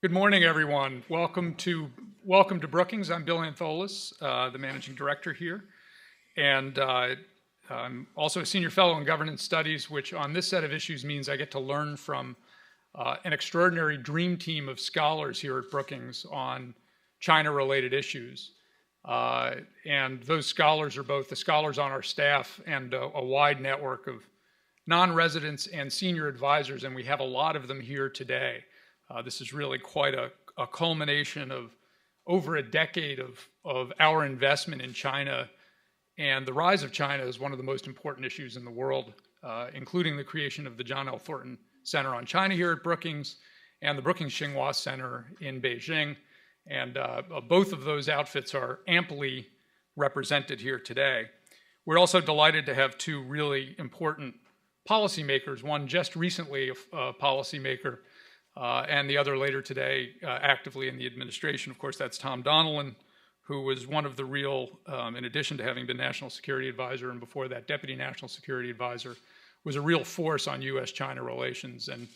Good morning, everyone. Welcome to Brookings. I'm Bill Antholis, the managing director here, and I'm also a senior fellow in governance studies, which on this set of issues means I get to learn from an extraordinary dream team of scholars here at Brookings on China-related issues. And those scholars are both the scholars on our staff and a wide network of non-residents and senior advisors, and we have a lot of them here today. This is really quite a culmination of over a decade of our investment in China, and the rise of China is one of the most important issues in the world, including the creation of the John L. Thornton Center on China here at Brookings and the Brookings Tsinghua Center in Beijing. And both of those outfits are amply represented here today. We're also delighted to have two really important policymakers, one just recently a policymaker, and the other later today, actively in the administration. Of course, that's Tom Donilon, who was one of the real, in addition to having been National Security Advisor and before that Deputy National Security Advisor, was a real force on US-China relations and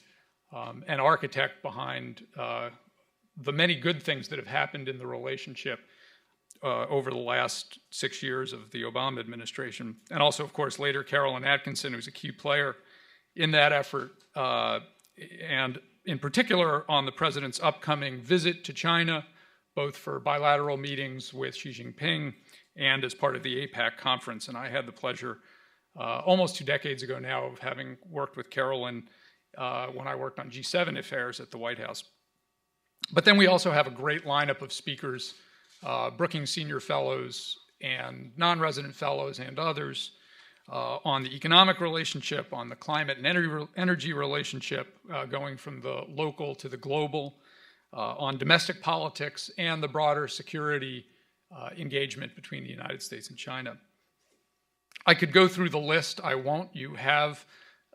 an architect behind the many good things that have happened in the relationship over the last 6 years of the Obama administration. And also, of course, later Carolyn Atkinson, who's a key player in that effort, and in particular on the president's upcoming visit to China, both for bilateral meetings with Xi Jinping and as part of the APEC conference. And I had the pleasure almost 2 decades ago now of having worked with Carolyn when I worked on G7 affairs at the White House. But then we also have a great lineup of speakers, Brookings senior fellows and non-resident fellows and others, on the economic relationship, on the climate and energy relationship, going from the local to the global, on domestic politics, and the broader security engagement between the United States and China. I could go through the list. I won't. You have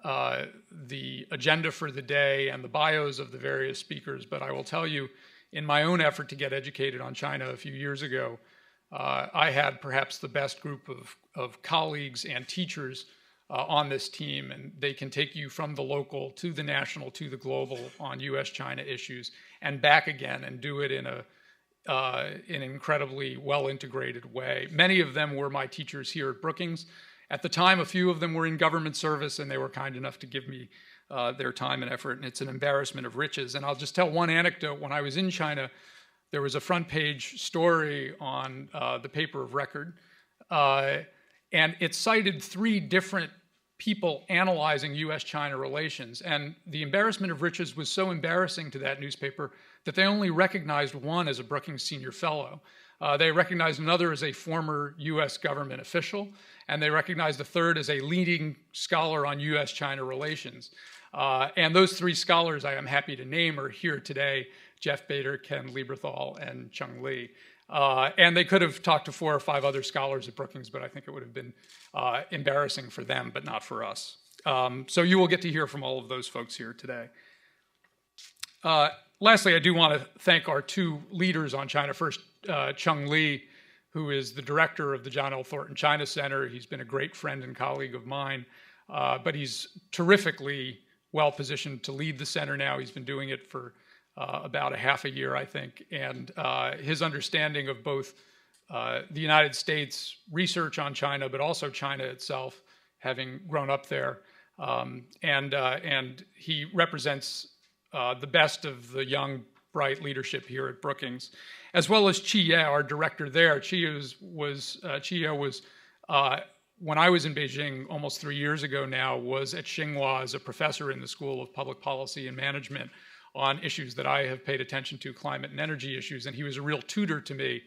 the agenda for the day and the bios of the various speakers, but I will tell you, in my own effort to get educated on China a few years ago, I had perhaps the best group of colleagues and teachers on this team, and they can take you from the local to the national to the global on US-China issues and back again, and do it in an incredibly well-integrated way. Many of them were my teachers here at Brookings. At the time, a few of them were in government service, and they were kind enough to give me their time and effort, and it's an embarrassment of riches. And I'll just tell one anecdote. When I was in China, there was a front page story on the paper of record, and it cited 3 different people analyzing US-China relations. And the embarrassment of riches was so embarrassing to that newspaper that they only recognized one as a Brookings senior fellow. They recognized another as a former US government official, and they recognized a third as a leading scholar on US-China relations. And those 3 scholars I am happy to name are here today: Jeff Bader, Ken Lieberthal, and Chung Lee. And they could have talked to 4 or 5 other scholars at Brookings, but I think it would have been embarrassing for them, but not for us. So you will get to hear from all of those folks here today. Lastly, I do want to thank our 2 leaders on China. First, Chung Lee, who is the director of the John L. Thornton China Center. He's been a great friend and colleague of mine, but he's terrifically well-positioned to lead the center now. He's been doing it for about a half a year, I think, and his understanding of both the United States research on China, but also China itself, having grown up there, and he represents the best of the young, bright leadership here at Brookings, as well as Chi Ye, our director there. Chi Ye was when I was in Beijing almost 3 years ago now, was at Tsinghua as a professor in the School of Public Policy and Management on issues that I have paid attention to, climate and energy issues, and he was a real tutor to me,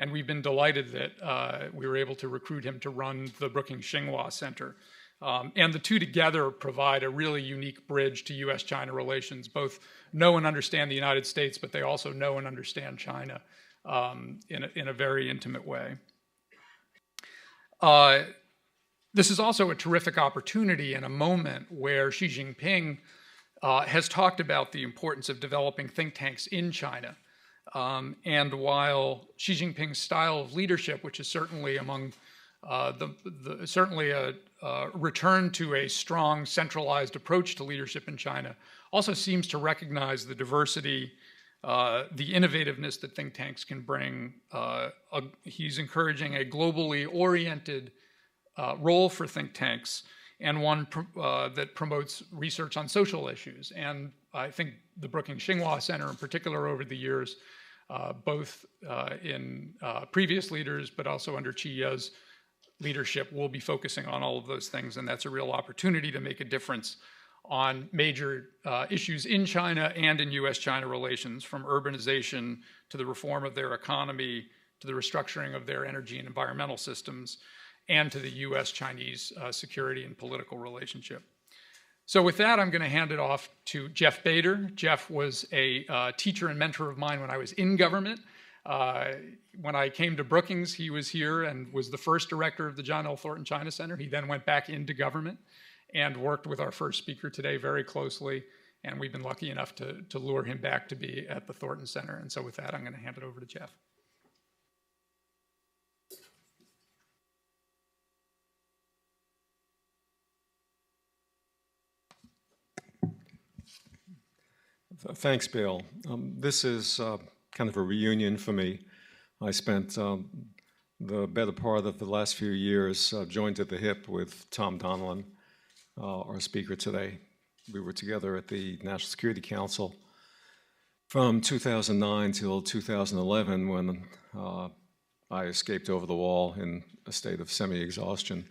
and we've been delighted that we were able to recruit him to run the Brookings Tsinghua Center. And the 2 together provide a really unique bridge to US-China relations. Both know and understand the United States, but they also know and understand China in a very intimate way. This is also a terrific opportunity in a moment where Xi Jinping has talked about the importance of developing think tanks in China. And while Xi Jinping's style of leadership, which is certainly among certainly a return to a strong centralized approach to leadership in China, also seems to recognize the diversity the innovativeness that think tanks can bring. He's encouraging a globally oriented role for think tanks, and one that promotes research on social issues. And I think the Brookings Xinhua Center in particular over the years, both in previous leaders, but also under Qi Ye's leadership, will be focusing on all of those things. And that's a real opportunity to make a difference on major issues in China and in US-China relations, from urbanization to the reform of their economy, to the restructuring of their energy and environmental systems, and to the US-Chinese security and political relationship. So with that, I'm going to hand it off to Jeff Bader. Jeff was a teacher and mentor of mine when I was in government. When I came to Brookings, he was here and was the first director of the John L. Thornton China Center. He then went back into government and worked with our first speaker today very closely. And we've been lucky enough to lure him back to be at the Thornton Center. And so with that, I'm going to hand it over to Jeff. Thanks, Bill. This is kind of a reunion for me. I spent the better part of the last few years joined at the hip with Tom Donilon, our speaker today. We were together at the National Security Council from 2009 till 2011, when I escaped over the wall in a state of semi-exhaustion.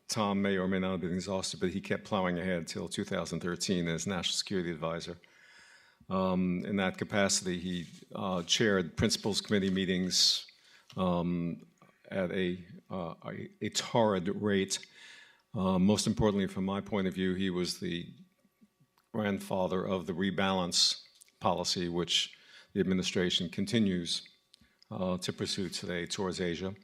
Tom may or may not have been exhausted, but he kept plowing ahead till 2013 as National Security Advisor. In that capacity, he chaired Principals Committee meetings at a torrid rate. Most importantly, from my point of view, he was the grandfather of the Rebalance policy, which the administration continues to pursue today towards Asia.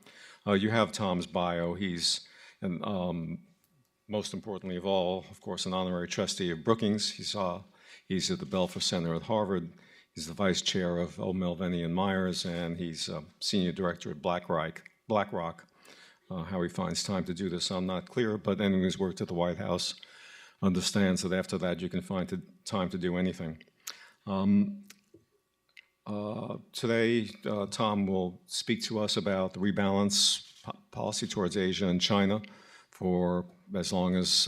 You have Tom's bio. He's, most importantly of all, of course, an honorary trustee of Brookings. He's at the Belfer Center at Harvard. He's the vice chair of Melveni and Myers, and he's senior director at BlackRock. How he finds time to do this, I'm not clear, but anyone who's worked at the White House understands that after that you can find time to do anything. Today, Tom will speak to us about the rebalance policy towards Asia and China for as long as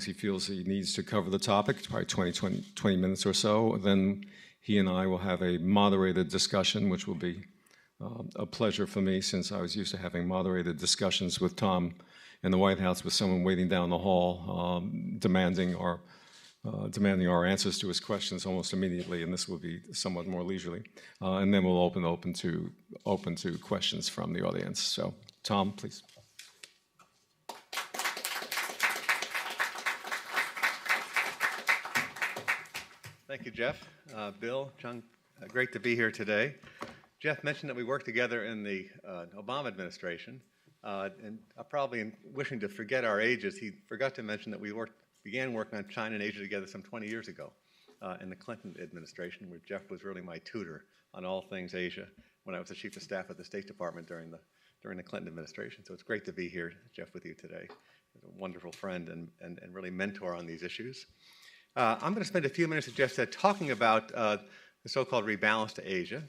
he feels he needs to cover the topic, probably 20 minutes or so. Then he and I will have a moderated discussion, which will be a pleasure for me, since I was used to having moderated discussions with Tom in the White House with someone waiting down the hall, demanding our answers to his questions almost immediately, and this will be somewhat more leisurely. And then we'll open to questions from the audience. So, Tom, please. Thank you, Jeff. Bill, Chung, great to be here today. Jeff mentioned that we worked together in the Obama administration, and probably in wishing to forget our ages, he forgot to mention that we began working on China and Asia together some 20 years ago in the Clinton administration, where Jeff was really my tutor on all things Asia when I was the chief of staff at the State Department during the Clinton administration. So it's great to be here, Jeff, with you today. He's a wonderful friend and really mentor on these issues. I'm going to spend a few minutes, as Jeff said, talking about the so-called rebalance to Asia,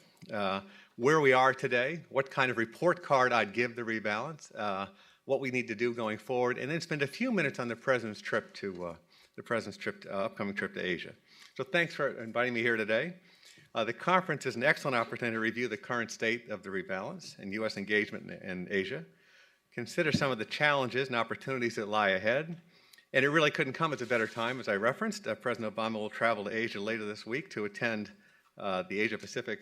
where we are today, what kind of report card I'd give the rebalance, what we need to do going forward, and then spend a few minutes on the President's upcoming trip to Asia. So thanks for inviting me here today. The conference is an excellent opportunity to review the current state of the rebalance and U.S. engagement in Asia, consider some of the challenges and opportunities that lie ahead. And it really couldn't come at a better time, as I referenced. President Obama will travel to Asia later this week to attend the Asia-Pacific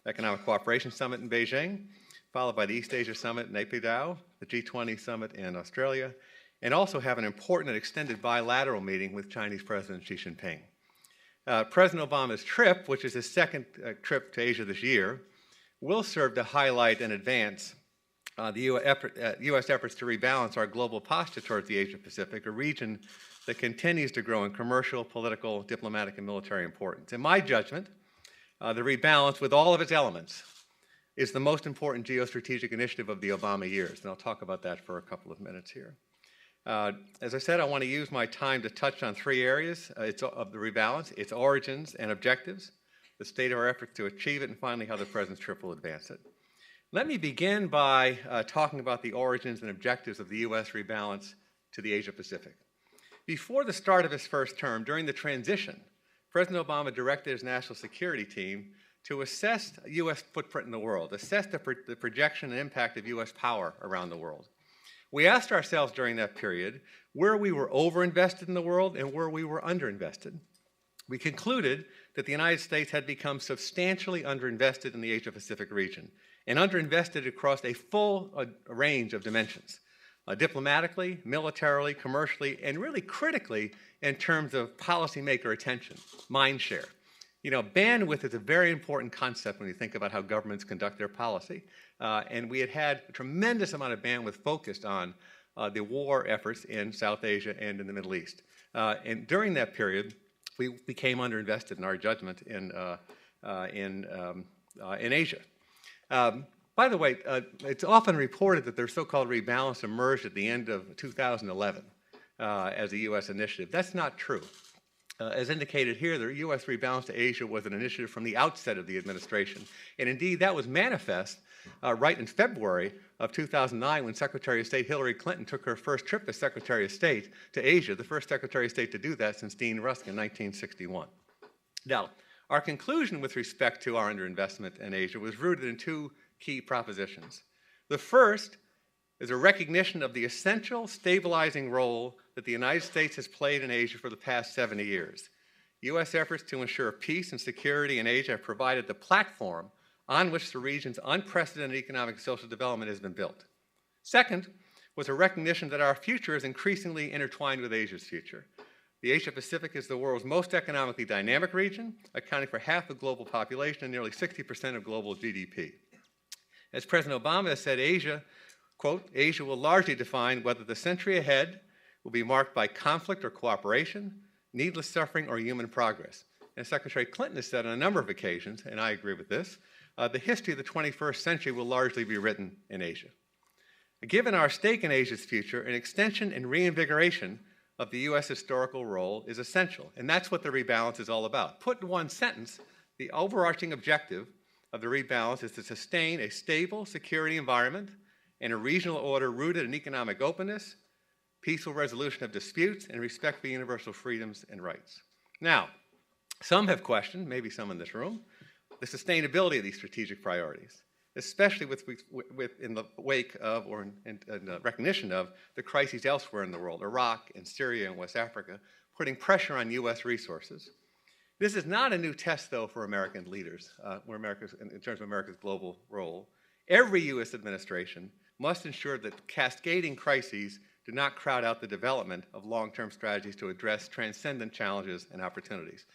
Economic Cooperation Summit in Beijing, followed by the East Asia Summit in APEC, the G20 Summit in Australia, and also have an important and extended bilateral meeting with Chinese President Xi Jinping. President Obama's trip, which is his second trip to Asia this year, will serve to highlight and advance the U.S. efforts to rebalance our global posture towards the Asia-Pacific, a region that continues to grow in commercial, political, diplomatic, and military importance. In my judgment, the rebalance, with all of its elements, is the most important geostrategic initiative of the Obama years, and I'll talk about that for a couple of minutes here. As I said, I want to use my time to touch on three areas of the rebalance: its origins and objectives, the state of our efforts to achieve it, and finally how the President's trip will advance it. Let me begin by talking about the origins and objectives of the U.S. rebalance to the Asia-Pacific. Before the start of his first term, during the transition, President Obama directed his national security team to assess U.S. footprint in the world, assess the projection and impact of U.S. power around the world. We asked ourselves during that period where we were overinvested in the world and where we were underinvested. We concluded that the United States had become substantially underinvested in the Asia-Pacific region and underinvested across a full range of dimensions, diplomatically, militarily, commercially, and really critically in terms of policymaker attention, mind share. You know, bandwidth is a very important concept when you think about how governments conduct their policy. And we had a tremendous amount of bandwidth focused on the war efforts in South Asia and in the Middle East. And during that period, we became underinvested in our judgment in Asia. By the way, it's often reported that their so-called rebalance emerged at the end of 2011 as a U.S. initiative. That's not true. As indicated here, the U.S. rebalance to Asia was an initiative from the outset of the administration. And indeed, that was manifest right in February of 2009 when Secretary of State Hillary Clinton took her first trip as Secretary of State to Asia, the first Secretary of State to do that since Dean Rusk in 1961. Now, our conclusion with respect to our underinvestment in Asia was rooted in two key propositions. The first is a recognition of the essential stabilizing role that the United States has played in Asia for the past 70 years. U.S. efforts to ensure peace and security in Asia have provided the platform on which the region's unprecedented economic and social development has been built. Second was a recognition that our future is increasingly intertwined with Asia's future. The Asia-Pacific is the world's most economically dynamic region, accounting for half the global population and nearly 60% of global GDP. As President Obama has said, Asia, quote, Asia will largely define whether the century ahead will be marked by conflict or cooperation, needless suffering, or human progress. And Secretary Clinton has said on a number of occasions, and I agree with this, the history of the 21st century will largely be written in Asia. Given our stake in Asia's future, an extension and reinvigoration of the U.S. historical role is essential, and that's what the rebalance is all about. Put in one sentence, the overarching objective of the rebalance is to sustain a stable security environment and a regional order rooted in economic openness, peaceful resolution of disputes, and respect for universal freedoms and rights. Now, some have questioned, maybe some in this room, the sustainability of these strategic priorities, especially in the wake of or in recognition of the crises elsewhere in the world, Iraq and Syria and West Africa, putting pressure on U.S. resources. This is not a new test, though, for American leaders, in terms of America's global role. Every U.S. administration must ensure that cascading crises do not crowd out the development of long-term strategies to address transcendent challenges and opportunities.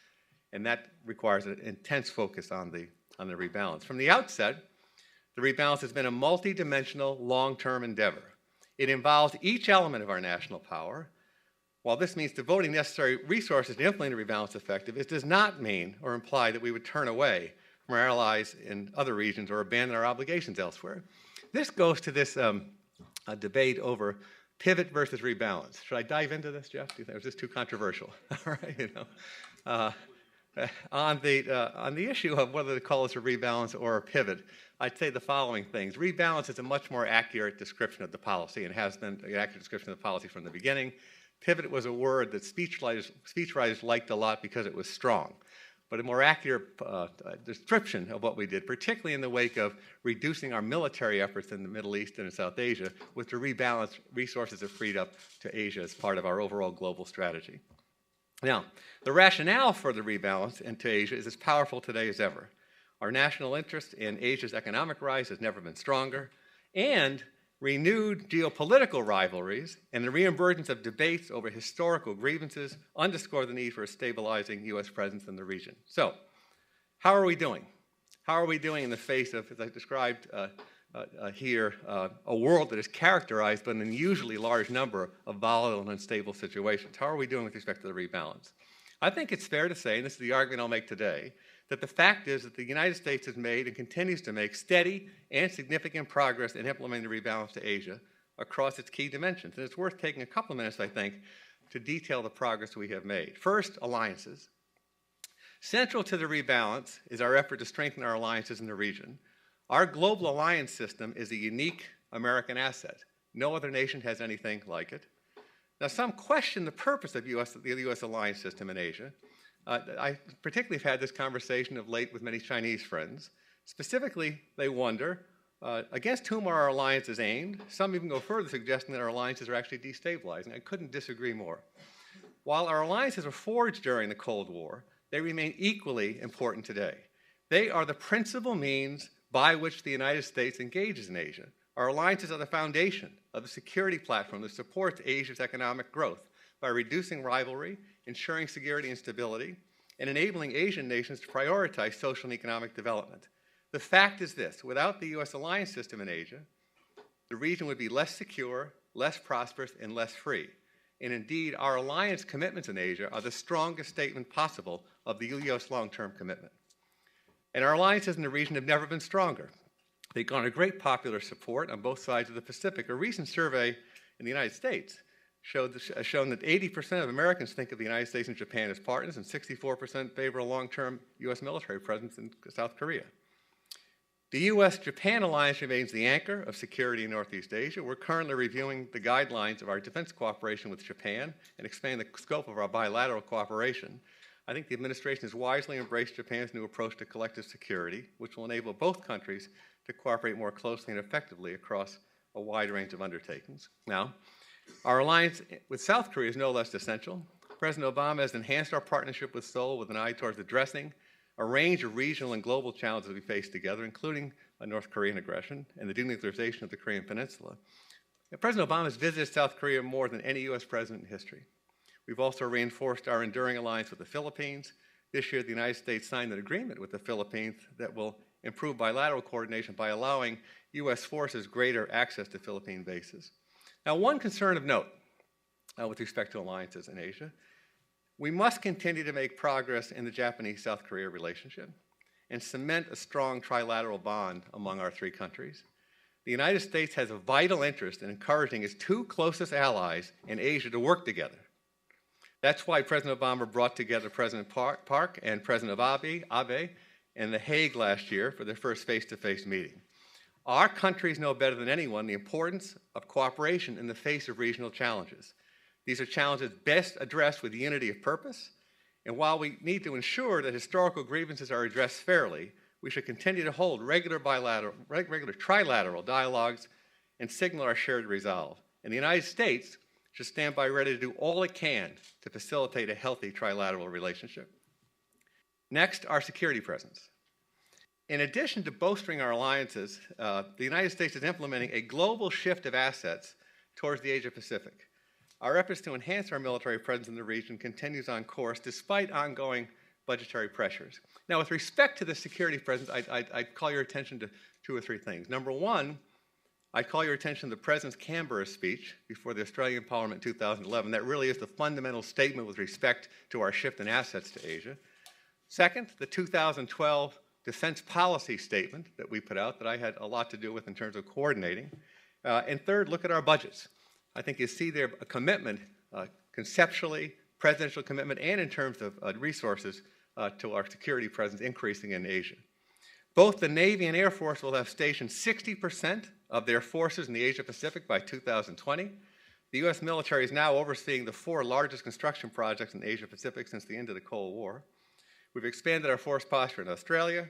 And that requires an intense focus on the rebalance. From the outset, the rebalance has been a multidimensional, long-term endeavor. It involves each element of our national power. While this means devoting necessary resources to implement the rebalance effectively, it does not mean or imply that we would turn away from our allies in other regions or abandon our obligations elsewhere. This goes to this debate over pivot versus rebalance. Should I dive into this, Jeff? Do you think, or is this too controversial? All right, on the issue of whether to call this a rebalance or a pivot, I'd say the following things. Rebalance is a much more accurate description of the policy and has been an accurate description of the policy from the beginning. Pivot was a word that speechwriters liked a lot because it was strong. But a more accurate description of what we did, particularly in the wake of reducing our military efforts in the Middle East and in South Asia, was to rebalance resources that freed up to Asia as part of our overall global strategy. Now, the rationale for the rebalance into Asia is as powerful today as ever. Our national interest in Asia's economic rise has never been stronger, and renewed geopolitical rivalries and the reemergence of debates over historical grievances underscore the need for a stabilizing U.S. presence in the region. So, how are we doing? How are we doing in the face of, as I described here, a world that is characterized by an unusually large number of volatile and unstable situations? How are we doing with respect to the rebalance? I think it's fair to say, and this is the argument I'll make today, that the fact is that the United States has made and continues to make steady and significant progress in implementing the rebalance to Asia across its key dimensions. And it's worth taking a couple of minutes, I think, to detail the progress we have made. First, alliances. Central to the rebalance is our effort to strengthen our alliances in the region. Our global alliance system is a unique American asset. No other nation has anything like it. Now, some question the purpose of the U.S. alliance system in Asia. I particularly have had this conversation of late with many Chinese friends. Specifically, they wonder, against whom are our alliances aimed? Some even go further, suggesting that our alliances are actually destabilizing. I couldn't disagree more. While our alliances were forged during the Cold War, they remain equally important today. They are the principal means by which the United States engages in Asia. Our alliances are the foundation of the security platform that supports Asia's economic growth by reducing rivalry, ensuring security and stability, and enabling Asian nations to prioritize social and economic development. The fact is this: without the U.S. alliance system in Asia, the region would be less secure, less prosperous, and less free. And indeed, our alliance commitments in Asia are the strongest statement possible of the U.S. long-term commitment. And our alliances in the region have never been stronger. They've garnered great popular support on both sides of the Pacific. A recent survey in the United States has shown that 80% of Americans think of the United States and Japan as partners, and 64% favor a long-term U.S. military presence in South Korea. The U.S.-Japan alliance remains the anchor of security in Northeast Asia. We're currently reviewing the guidelines of our defense cooperation with Japan and expanding the scope of our bilateral cooperation. I think the administration has wisely embraced Japan's new approach to collective security, which will enable both countries to cooperate more closely and effectively across a wide range of undertakings. Now, our alliance with South Korea is no less essential. President Obama has enhanced our partnership with Seoul with an eye towards addressing a range of regional and global challenges we face together, including North Korean aggression and the denuclearization of the Korean Peninsula. President Obama has visited South Korea more than any U.S. president in history. We've also reinforced our enduring alliance with the Philippines. This year, the United States signed an agreement with the Philippines that will improve bilateral coordination by allowing U.S. forces greater access to Philippine bases. Now, one concern of note with respect to alliances in Asia: we must continue to make progress in the Japanese-South Korea relationship and cement a strong trilateral bond among our three countries. The United States has a vital interest in encouraging its two closest allies in Asia to work together. That's why President Obama brought together President Park and President Abe in The Hague last year for their first face-to-face meeting. Our countries know better than anyone the importance of cooperation in the face of regional challenges. These are challenges best addressed with unity of purpose, and while we need to ensure that historical grievances are addressed fairly, we should continue to hold regular trilateral dialogues and signal our shared resolve. And the United States should stand by ready to do all it can to facilitate a healthy trilateral relationship. Next, our security presence. In addition to bolstering our alliances, the United States is implementing a global shift of assets towards the Asia-Pacific. Our efforts to enhance our military presence in the region continues on course despite ongoing budgetary pressures. Now, with respect to the security presence, I'd call your attention to two or three things. Number one, I'd call your attention to the President's Canberra speech before the Australian Parliament in 2011. That really is the fundamental statement with respect to our shift in assets to Asia. Second, the 2012 defense policy statement that we put out that I had a lot to do with in terms of coordinating. And third, look at our budgets. I think you see there a commitment, conceptually, presidential commitment, and in terms of resources to our security presence increasing in Asia. Both the Navy and Air Force will have stationed 60% of their forces in the Asia-Pacific by 2020. The U.S. military is now overseeing the 4 largest construction projects in the Asia-Pacific since the end of the Cold War. We've expanded our force posture in Australia,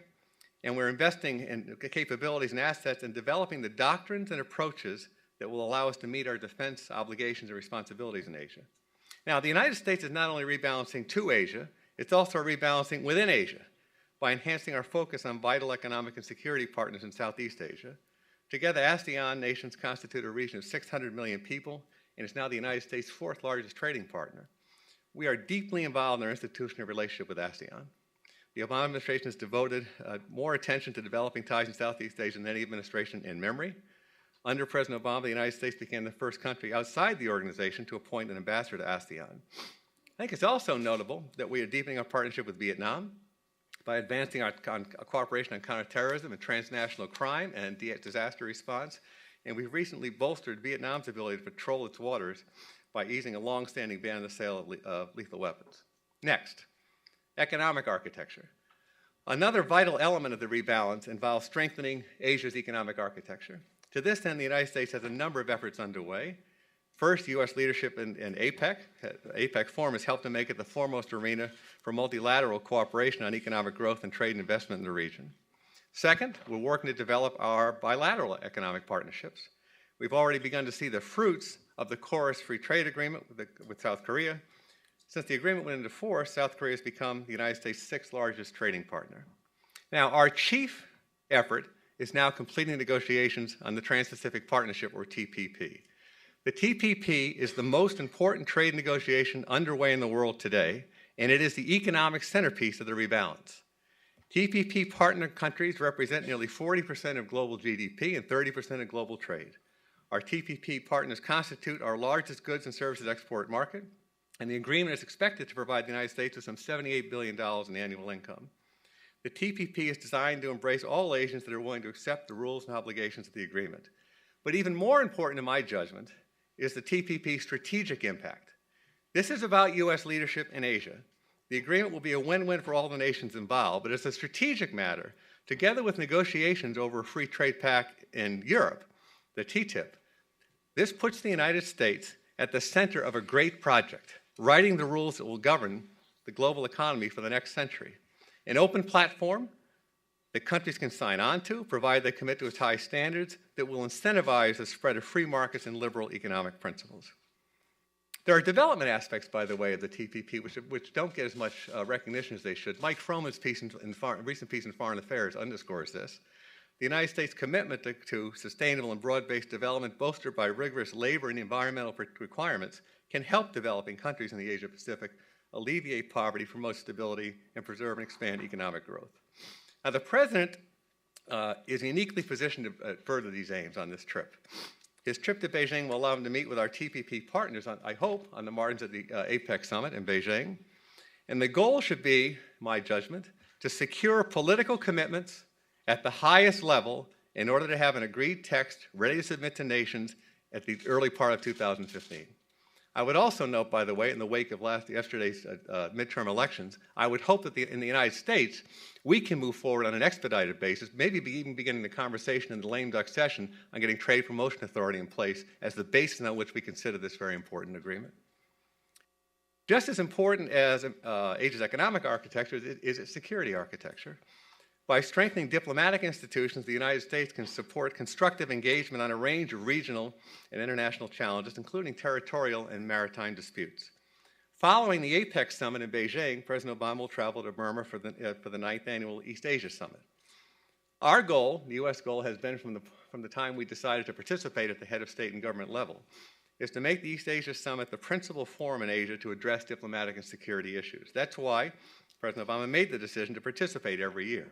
and we're investing in capabilities and assets and developing the doctrines and approaches that will allow us to meet our defense obligations and responsibilities in Asia. Now, the United States is not only rebalancing to Asia, it's also rebalancing within Asia by enhancing our focus on vital economic and security partners in Southeast Asia. Together, ASEAN nations constitute a region of 600 million people, and it's now the United States' 4th largest trading partner. We are deeply involved in our institutional relationship with ASEAN. The Obama administration has devoted more attention to developing ties in Southeast Asia than any administration in memory. Under President Obama, the United States became the first country outside the organization to appoint an ambassador to ASEAN. I think it's also notable that we are deepening our partnership with Vietnam by advancing our cooperation on counterterrorism and transnational crime and disaster response. and we've recently bolstered Vietnam's ability to patrol its waters by easing a long-standing ban on the sale of lethal weapons. Next, economic architecture. Another vital element of the rebalance involves strengthening Asia's economic architecture. To this end, the United States has a number of efforts underway. First, U.S. leadership in APEC. APEC Forum has helped to make it the foremost arena for multilateral cooperation on economic growth and trade and investment in the region. Second, we're working to develop our bilateral economic partnerships. We've already begun to see the fruits of the KORUS free trade agreement with South Korea. Since the agreement went into force, South Korea has become the United States' sixth largest trading partner. Now, our chief effort is now completing negotiations on the Trans-Pacific Partnership, or TPP. The TPP is the most important trade negotiation underway in the world today, and it is the economic centerpiece of the rebalance. TPP partner countries represent nearly 40% of global GDP and 30% of global trade. Our TPP partners constitute our largest goods and services export market, and the agreement is expected to provide the United States with some $78 billion in annual income. The TPP is designed to embrace all Asians that are willing to accept the rules and obligations of the agreement. But even more important in my judgment is the TPP's strategic impact. This is about U.S. leadership in Asia. The agreement will be a win-win for all the nations involved, but it's a strategic matter, together with negotiations over a free trade pact in Europe, the TTIP. This puts the United States at the center of a great project, writing the rules that will govern the global economy for the next century. An open platform that countries can sign on to, provided they commit to its high standards that will incentivize the spread of free markets and liberal economic principles. There are development aspects, by the way, of the TPP which don't get as much recognition as they should. Mike Froman's recent piece in Foreign Affairs underscores this. The United States' commitment to sustainable and broad-based development, bolstered by rigorous labor and environmental requirements, can help developing countries in the Asia-Pacific alleviate poverty, promote stability, and preserve and expand economic growth. Now, the President is uniquely positioned to further these aims on this trip. His trip to Beijing will allow him to meet with our TPP partners, I hope, on the margins of the APEC summit in Beijing. And the goal should be, my judgment, to secure political commitments at the highest level in order to have an agreed text ready to submit to nations at the early part of 2015. I would also note, by the way, in the wake of yesterday's midterm elections, I would hope that in the United States, we can move forward on an expedited basis, maybe even beginning the conversation in the lame duck session on getting trade promotion authority in place as the basis on which we consider this very important agreement. Just as important as Asia's economic architecture is its security architecture. By strengthening diplomatic institutions, the United States can support constructive engagement on a range of regional and international challenges, including territorial and maritime disputes. Following the APEC summit in Beijing, President Obama will travel to Burma for the 9th annual East Asia Summit. Our goal, the U.S. goal, has been from the time we decided to participate at the head of state and government level, is to make the East Asia Summit the principal forum in Asia to address diplomatic and security issues. That's why President Obama made the decision to participate every year.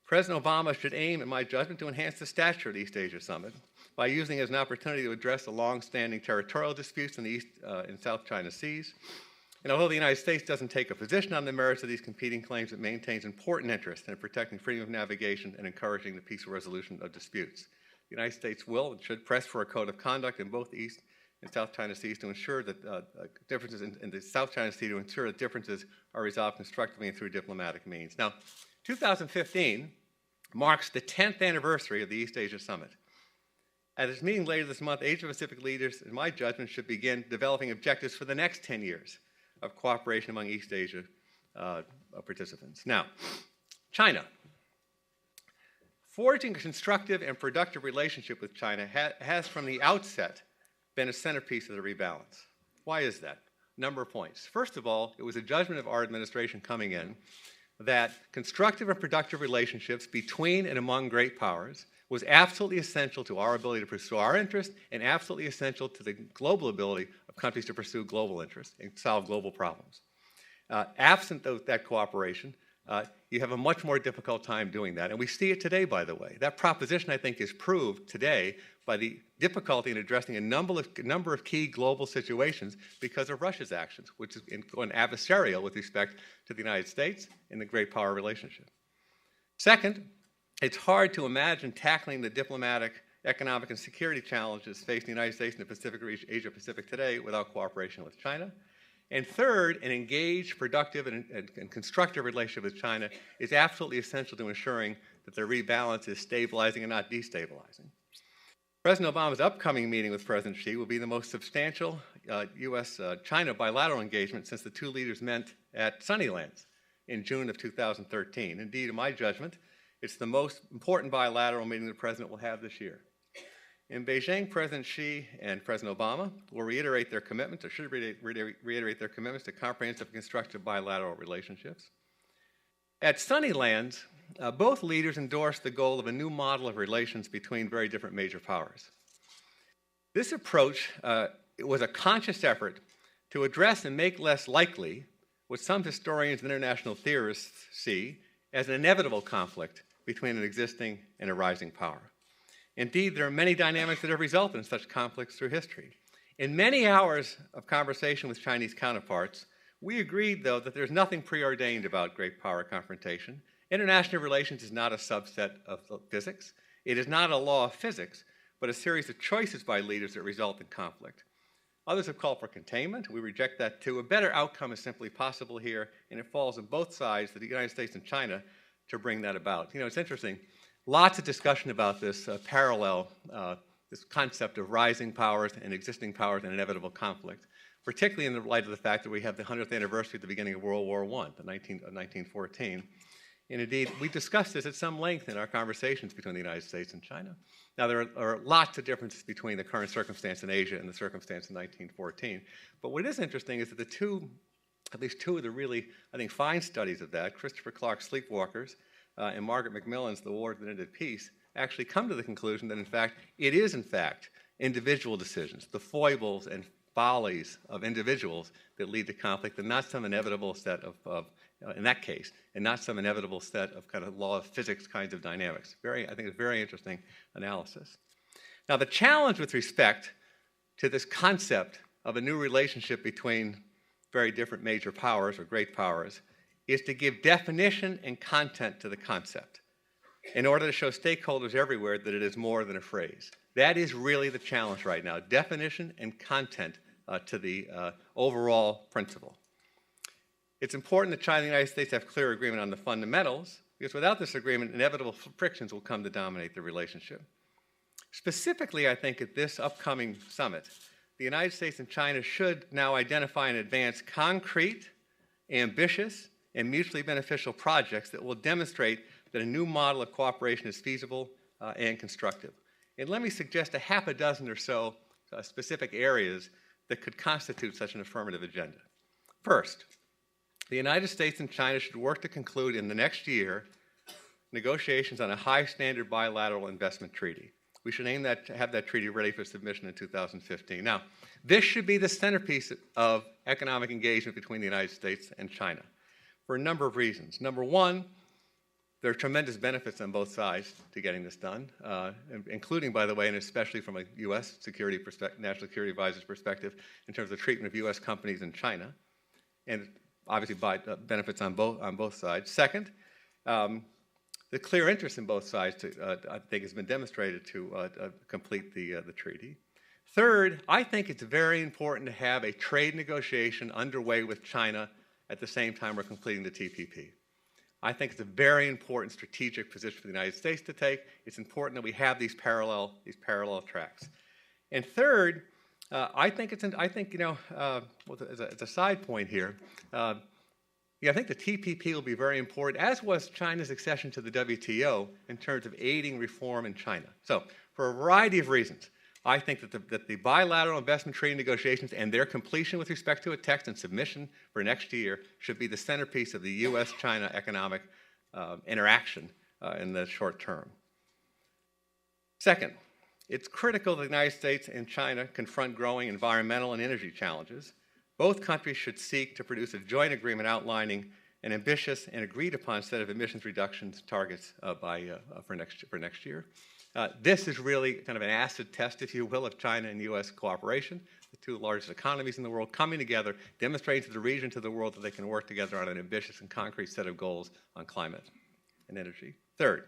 President Obama should aim, in my judgment, to enhance the stature of the East Asia Summit by using it as an opportunity to address the long-standing territorial disputes in the East and South China Seas. And although the United States doesn't take a position on the merits of these competing claims, it maintains important interest in protecting freedom of navigation and encouraging the peaceful resolution of disputes. The United States will and should press for a code of conduct in both the East and South China Seas to ensure that differences in the South China Sea to ensure that differences are resolved constructively and through diplomatic means. Now, 2015 marks the 10th anniversary of the East Asia Summit. At its meeting later this month, Asia-Pacific leaders, in my judgment, should begin developing objectives for the next 10 years of cooperation among East Asia participants. Now, China. Forging a constructive and productive relationship with China has from the outset been a centerpiece of the rebalance. Why is that? Number of points. First of all, it was a judgment of our administration coming in that constructive and productive relationships between and among great powers was absolutely essential to our ability to pursue our interests and absolutely essential to the global ability of countries to pursue global interests and solve global problems. Absent that cooperation, you have a much more difficult time doing that. And we see it today, by the way. That proposition, I think, is proved today by the difficulty in addressing a number of key global situations because of Russia's actions, which is going adversarial with respect to the United States and the great power relationship. Second, it's hard to imagine tackling the diplomatic economic and security challenges facing the United States and the Pacific region, Asia Pacific today without cooperation with China. And third, an engaged, productive, and constructive relationship with China is absolutely essential to ensuring that the rebalance is stabilizing and not destabilizing. President Obama's upcoming meeting with President Xi will be the most substantial U.S.-China bilateral engagement since the two leaders met at Sunnylands in June of 2013. Indeed, in my judgment, it's the most important bilateral meeting the President will have this year. In Beijing, President Xi and President Obama will reiterate their commitment, or should reiterate their commitments to comprehensive, constructive bilateral relationships. At Sunnylands, both leaders endorsed the goal of a new model of relations between very different major powers. This approach was a conscious effort to address and make less likely what some historians and international theorists see as an inevitable conflict between an existing and a rising power. Indeed, there are many dynamics that have resulted in such conflicts through history. In many hours of conversation with Chinese counterparts, we agreed, though, that there's nothing preordained about great power confrontation. International relations is not a subset of physics. It is not a law of physics, but a series of choices by leaders that result in conflict. Others have called for containment. We reject that, too. A better outcome is simply possible here, and it falls on both sides, the United States and China, to bring that about. You know, it's interesting. Lots of discussion about this this concept of rising powers and existing powers and inevitable conflict, particularly in the light of the fact that we have the 100th anniversary at the beginning of World War I, 1914. And indeed, we discussed this at some length in our conversations between the United States and China. Now, there are lots of differences between the current circumstance in Asia and the circumstance in 1914. But what is interesting is that at least two of the really, I think, fine studies of that, Christopher Clark's Sleepwalkers and Margaret Macmillan's The War That Ended Peace, actually come to the conclusion that, in fact, it is, in fact, individual decisions, the foibles and follies of individuals that lead to conflict, and not some inevitable set of in that case, and not some inevitable set of kind of law of physics kinds of dynamics. I think it's a very interesting analysis. Now, the challenge with respect to this concept of a new relationship between very different major powers or great powers is to give definition and content to the concept in order to show stakeholders everywhere that it is more than a phrase. That is really the challenge right now, definition and content to the overall principle. It's important that China and the United States have clear agreement on the fundamentals, because without this agreement, inevitable frictions will come to dominate the relationship. Specifically, I think at this upcoming summit, the United States and China should now identify and advance concrete, ambitious, and mutually beneficial projects that will demonstrate that a new model of cooperation is feasible and constructive. And let me suggest a half a dozen or so specific areas that could constitute such an affirmative agenda. First, the United States and China should work to conclude in the next year negotiations on a high-standard bilateral investment treaty. We should aim to have that treaty ready for submission in 2015. Now, this should be the centerpiece of economic engagement between the United States and China for a number of reasons. Number one, there are tremendous benefits on both sides to getting this done, including, by the way, and especially from a U.S. National Security Advisor's perspective, in terms of treatment of U.S. companies in China, and obviously benefits on both sides. Second, the clear interest in both sides, I think, has been demonstrated to complete the treaty. Third, I think it's very important to have a trade negotiation underway with China at the same time we're completing the TPP. I think it's a very important strategic position for the United States to take. It's important that we have these parallel tracks. And third, I think as a side point here, I think the TPP will be very important, as was China's accession to the WTO in terms of aiding reform in China. So, for a variety of reasons, I think that the bilateral investment treaty negotiations and their completion with respect to a text and submission for next year should be the centerpiece of the U.S.-China economic interaction in the short term. Second, it's critical that the United States and China confront growing environmental and energy challenges. Both countries should seek to produce a joint agreement outlining an ambitious and agreed-upon set of emissions reductions targets for next year. This is really kind of an acid test, if you will, of China and U.S. cooperation, the two largest economies in the world coming together, demonstrating to the region, to the world, that they can work together on an ambitious and concrete set of goals on climate and energy. Third,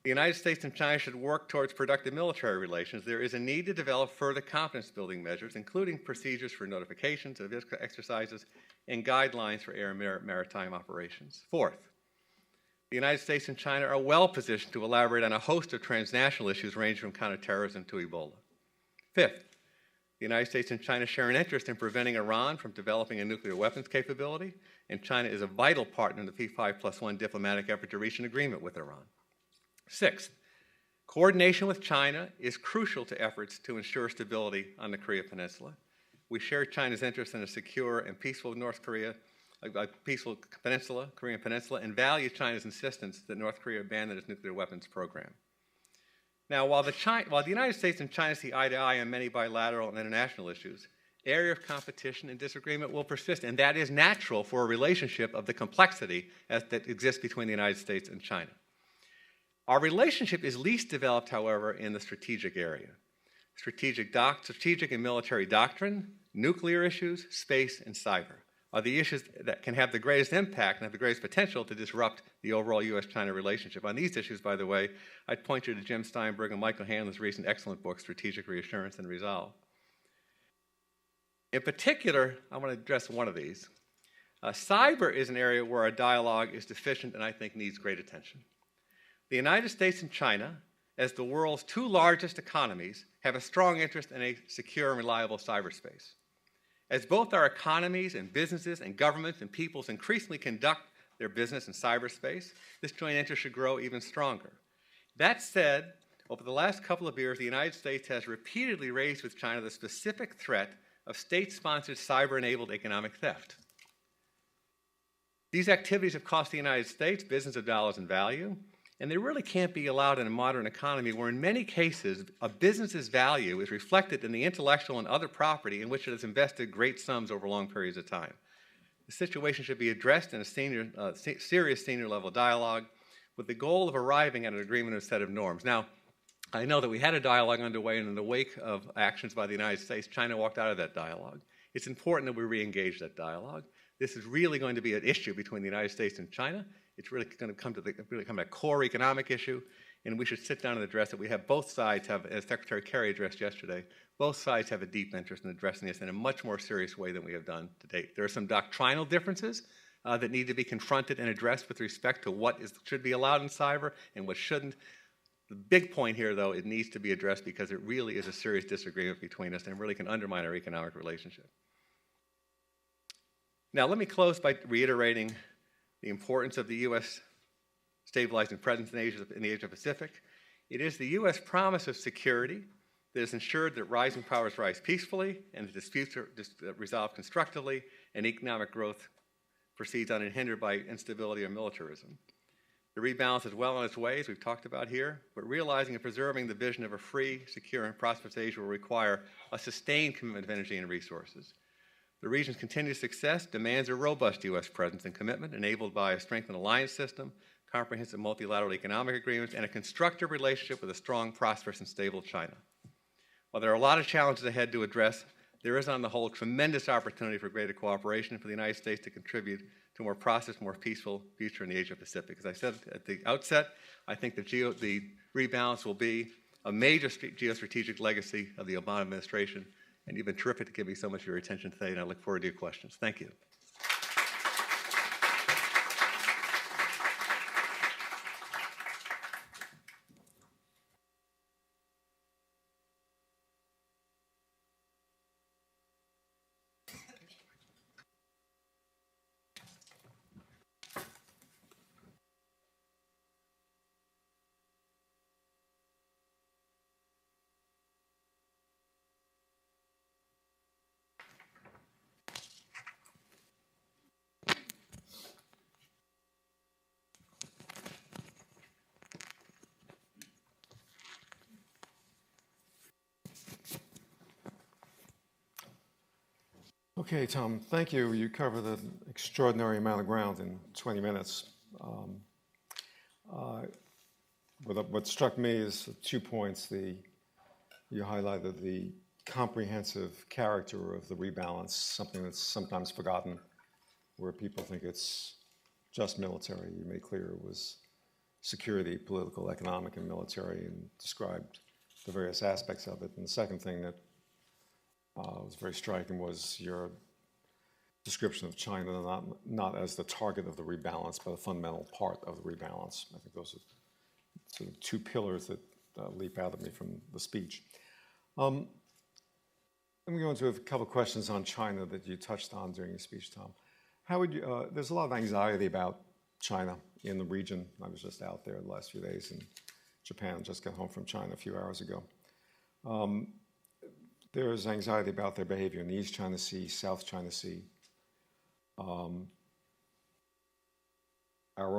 The United States and China should work towards productive military relations. There is a need to develop further confidence-building measures, including procedures for notifications of exercises and guidelines for air and maritime operations. Fourth, the United States and China are well positioned to elaborate on a host of transnational issues ranging from counterterrorism to Ebola. Fifth, the United States and China share an interest in preventing Iran from developing a nuclear weapons capability, and China is a vital partner in the P5+1 diplomatic effort to reach an agreement with Iran. Sixth, coordination with China is crucial to efforts to ensure stability on the Korea Peninsula. We share China's interest in a secure and peaceful North Korea, a peaceful peninsula, Korean peninsula, and value China's insistence that North Korea abandon its nuclear weapons program. Now, while the United States and China see eye to eye on many bilateral and international issues, area of competition and disagreement will persist, and that is natural for a relationship of the complexity that exists between the United States and China. Our relationship is least developed, however, in the strategic area. Strategic and military doctrine, nuclear issues, space, and cyber are the issues that can have the greatest impact and have the greatest potential to disrupt the overall U.S.-China relationship. On these issues, by the way, I'd point you to Jim Steinberg and Michael Hanlon's recent excellent book, Strategic Reassurance and Resolve. In particular, I want to address one of these. Cyber is an area where our dialogue is deficient and I think needs great attention. The United States and China, as the world's two largest economies, have a strong interest in a secure and reliable cyberspace. As both our economies and businesses and governments and peoples increasingly conduct their business in cyberspace, this joint interest should grow even stronger. That said, over the last couple of years, the United States has repeatedly raised with China the specific threat of state-sponsored cyber-enabled economic theft. These activities have cost the United States billions of dollars in value, and they really can't be allowed in a modern economy where in many cases a business's value is reflected in the intellectual and other property in which it has invested great sums over long periods of time. The situation should be addressed in a serious senior level dialogue with the goal of arriving at an agreement and a set of norms. Now, I know that we had a dialogue underway, and in the wake of actions by the United States, China walked out of that dialogue. It's important that we re-engage that dialogue. This is really going to be an issue between the United States and China. It's really going to come to a core economic issue, and we should sit down and address it. We have both sides have, as Secretary Kerry addressed yesterday, both sides have a deep interest in addressing this in a much more serious way than we have done to date. There are some doctrinal differences that need to be confronted and addressed with respect to what should be allowed in cyber and what shouldn't. The big point here, though, it needs to be addressed because it really is a serious disagreement between us and really can undermine our economic relationship. Now, let me close by reiterating the importance of the U.S. stabilizing presence in the Asia-Pacific. It is the U.S. promise of security that has ensured that rising powers rise peacefully and that disputes are resolved constructively and economic growth proceeds unhindered by instability or militarism. The rebalance is well on its way, as we've talked about here, but realizing and preserving the vision of a free, secure, and prosperous Asia will require a sustained commitment of energy and resources. The region's continued success demands a robust U.S. presence and commitment enabled by a strengthened alliance system, comprehensive multilateral economic agreements, and a constructive relationship with a strong, prosperous, and stable China. While there are a lot of challenges ahead to address, there is on the whole tremendous opportunity for greater cooperation for the United States to contribute to a more prosperous, more peaceful future in the Asia-Pacific. As I said at the outset, I think the rebalance will be a major geostrategic legacy of the Obama administration, and you've been terrific to give me so much of your attention today, and I look forward to your questions. Thank you. Okay, Tom, thank you. You covered an extraordinary amount of ground in 20 minutes. What struck me is 2 points. You highlighted the comprehensive character of the rebalance, something that's sometimes forgotten, where people think it's just military. You made clear it was security, political, economic, and military, and described the various aspects of it. And the second thing that was very striking was your description of China not as the target of the rebalance, but a fundamental part of the rebalance. I think those are sort of two pillars that leap out at me from the speech. Let me go into a couple of questions on China that you touched on during your speech, Tom. How would you, there's a lot of anxiety about China in the region. I was just out there the last few days in Japan, just got home from China a few hours ago. There is anxiety about their behavior in the East China Sea, South China Sea. Our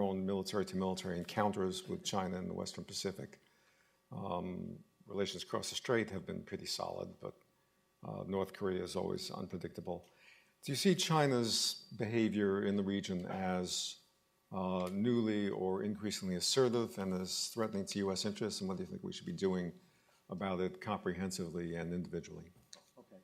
own military-to-military encounters with China in the Western Pacific. Relations across the strait have been pretty solid, but North Korea is always unpredictable. Do you see China's behavior in the region as newly or increasingly assertive and as threatening to U.S. interests, and what do you think we should be doing about it comprehensively and individually? Okay.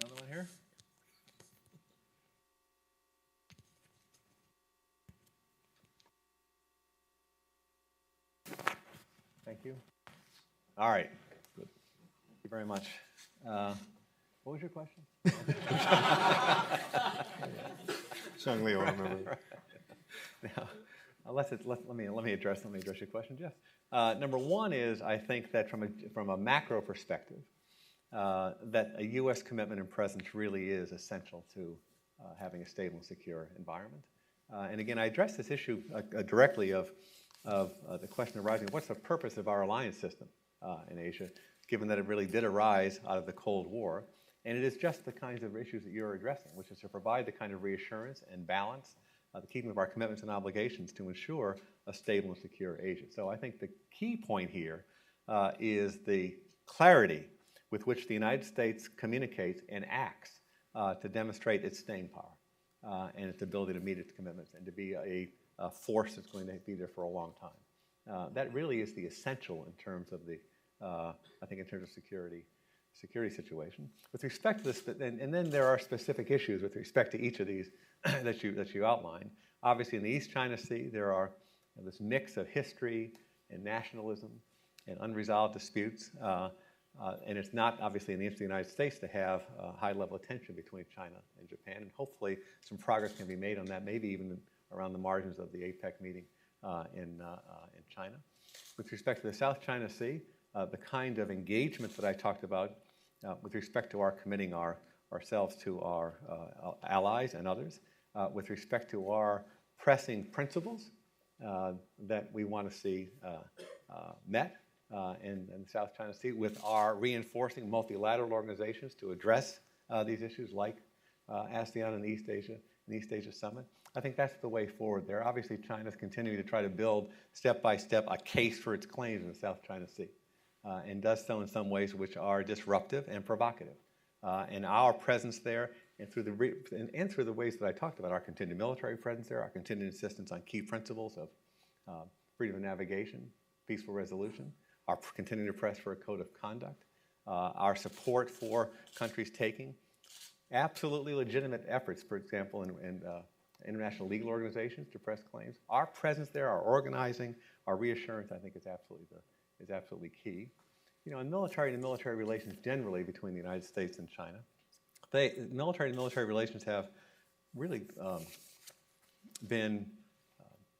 Another one here. Thank you. All right. Good. Thank you very much. What was your question? Sean Leo, I remember. Now, let me address your question, Jeff. Number one is, I think that from a macro perspective, that a U.S. commitment and presence really is essential to having a stable and secure environment. And again, I address this issue directly of the question arising, what's the purpose of our alliance system in Asia, given that it really did arise out of the Cold War. And it is just the kinds of issues that you're addressing, which is to provide the kind of reassurance and balance, the keeping of our commitments and obligations to ensure a stable and secure Asia. So I think the key point here is the clarity with which the United States communicates and acts to demonstrate its staying power and its ability to meet its commitments and to be a force that's going to be there for a long time. That really is the essential in terms of the, I think in terms of security situation. With respect to this, and then there are specific issues with respect to each of these that you outlined. Obviously in the East China Sea, there are this mix of history and nationalism and unresolved disputes. And it's not obviously in the interest of the United States to have a high level of tension between China and Japan. And hopefully some progress can be made on that, maybe even around the margins of the APEC meeting in China. With respect to the South China Sea, the kind of engagement that I talked about with respect to our committing ourselves to our allies and others, with respect to our pressing principles that we want to see met in the South China Sea, with our reinforcing multilateral organizations to address these issues like ASEAN and the East Asia Summit. I think that's the way forward there. Obviously, China's continuing to try to build step by step a case for its claims in the South China Sea, and does so in some ways which are disruptive and provocative. And our presence there, and through the ways that I talked about, our continued military presence there, our continued insistence on key principles of freedom of navigation, peaceful resolution, our continuing to press for a code of conduct, our support for countries taking absolutely legitimate efforts, for example, in international legal organizations to press claims. Our presence there, our organizing, our reassurance, I think is absolutely key. You know, in military and military relations generally between the United States and China, military and military relations have really been